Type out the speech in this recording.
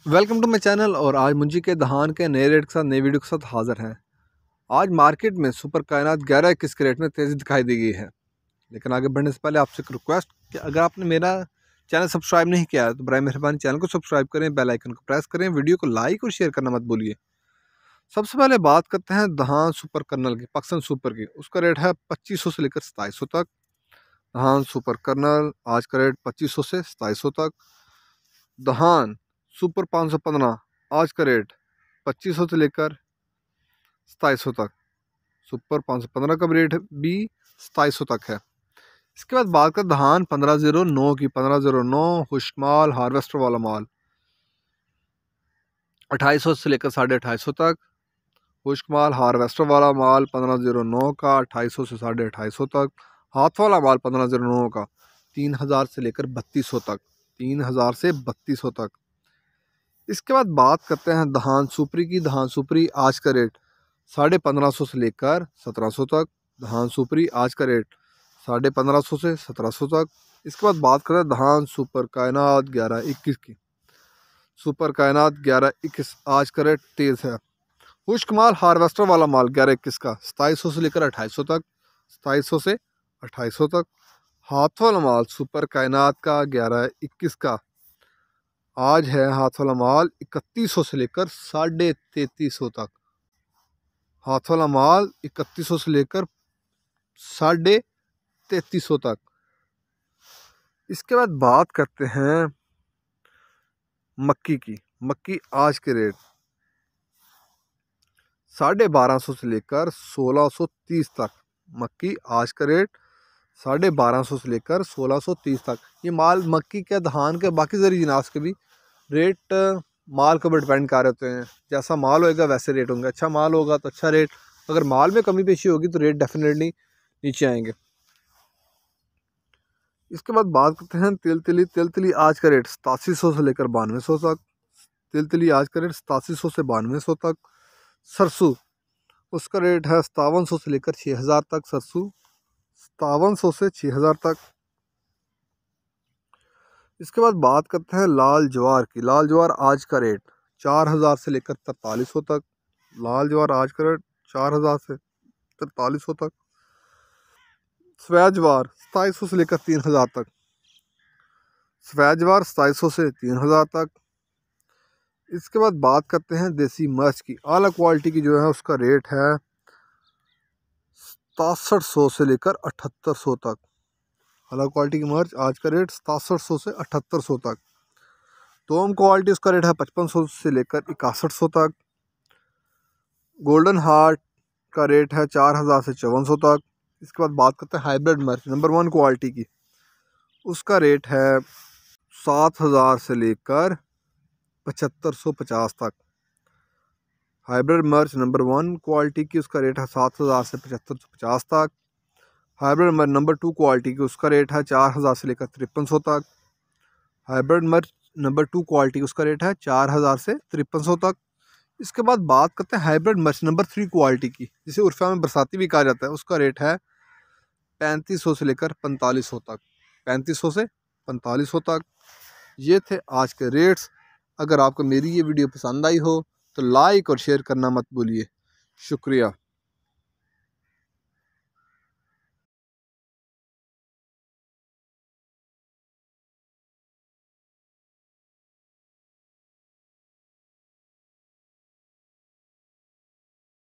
Welcome to my channel. और आज मुंजी के दहान के नए रेट के साथ नई वीडियो के साथ हाजिर हैं। आज मार्केट में सुपर कायनात 11-21 के रेट में तेज़ी दिखाई दी गई है। लेकिन आगे बढ़ने से पहले आपसे एक रिक्वेस्ट कि अगर आपने मेरा चैनल सब्सक्राइब नहीं किया है तो बराए मेहरबानी चैनल को सब्सक्राइब करें, बेल आइकन को प्रेस करें, वीडियो को लाइक और शेयर करना मत भूलिए। सबसे पहले बात करते हैं दहान सुपर कर्नल की, पाकिस्तान सुपर की। उसका रेट है 2500 से लेकर 2700 तक। दहान सुपर कर्नल आज का रेट 2500 से 2700 तक। दहान सुपर 515 आज का रेट 2500 से लेकर 2700 तक। सुपर 515 का रेट भी 2700 तक है। इसके बाद बात कर धान 1509 की। 1509 खुशमाल हार्वेस्टर वाला माल 2800 से लेकर 2850 तक। खुशमाल हार्वेस्टर वाला माल 1509 का 2800 से 2850 तक। हाथ वाला माल 1509 का 3000 से लेकर 3200 तक। 3000 से 3200 तक। इसके बाद बात करते हैं दहान सुपरी की। दहान सुपरी आज का रेट 1550 से लेकर 1700 तक। दहान सुपरी आज का रेट 1550 से 1700 तक। इसके बाद बात करते हैं दहान सुपर कायनात 11-21 की। सुपर कायनात 11-21 आज का रेट तेज़ है। खुश्क माल हार्वेस्टर वाला माल 11-21 का 2700 से लेकर 2800 तक। 2700 से 2800 तक। हाथ वाला माल सुपर कायनात का 11-21 का आज है हाथ वाला माल 3100 से लेकर 3350 तक। हाथ वाला माल 3100 से लेकर 3350 तक। इसके बाद बात करते हैं मक्की की। मक्की आज के रेट 1250 से लेकर 1630 तक। मक्की आज का रेट 1250 से लेकर 1630 तक। ये माल मक्की के धान के बाकी ज़री जिनास के भी रेट माल के ऊपर डिपेंड कर रहे हैं। जैसा माल होएगा वैसे रेट होंगे। अच्छा माल होगा तो अच्छा रेट, अगर माल में कमी पेशी होगी तो रेट डेफिनेटली नीचे आएंगे। इसके बाद बात करते हैं तिलतली। तिलतली आज का रेट 8700 से लेकर 9200 तक। तिलतली आज का रेट 8700 से 9200 तक। सरसों उसका रेट है 5700 से लेकर 6000 तक। सरसों 5700 से 6000 तक। इसके बाद बात करते हैं लाल ज्वार की। लाल ज्वार आज का रेट 4000 से लेकर 4300 तक। लाल ज्वार आज का रेट 4000 से 4300 तक। सफ़ेद ज्वार 2700 से लेकर 3000 तक। सफ़ेद ज्वार 2700 से 3000 तक। इसके बाद बात करते हैं देसी मिर्च की। आला क्वालिटी की जो है उसका रेट है 6700 से लेकर 7800 तक। आला क्वालिटी की मिर्च आज का रेट 6700 से 7800 तक। तोम क्वालिटी उसका रेट है 5500 से लेकर 6100 तक। गोल्डन हार्ट का रेट है 4000 से 5400 तक। इसके बाद बात करते हैं हाइब्रिड मिर्च नंबर 1 क्वालिटी की। उसका रेट है 7000 से लेकर 7550 तक। हाइब्रिड मिर्च नंबर 1 क्वालिटी की उसका रेट है 7000 से 7550 तक। हाइब्रिड मिर्च नंबर 2 क्वालिटी की उसका रेट है 4000 से लेकर 5300 तक। हाइब्रिड मिर्च नंबर 2 क्वालिटी उसका रेट है 4000 से 5300 तक। इसके बाद बात करते हैं हाइब्रिड मिर्च नंबर 3 क्वालिटी की, जिसे उर्फा में बरसाती भी कहा जाता है। उसका रेट है 3500 से लेकर 4500 तक। 3500 से 4500 तक। ये थे आज के रेट्स। अगर आपको मेरी ये वीडियो पसंद आई हो तो लाइक और शेयर करना मत भूलिए। शुक्रिया।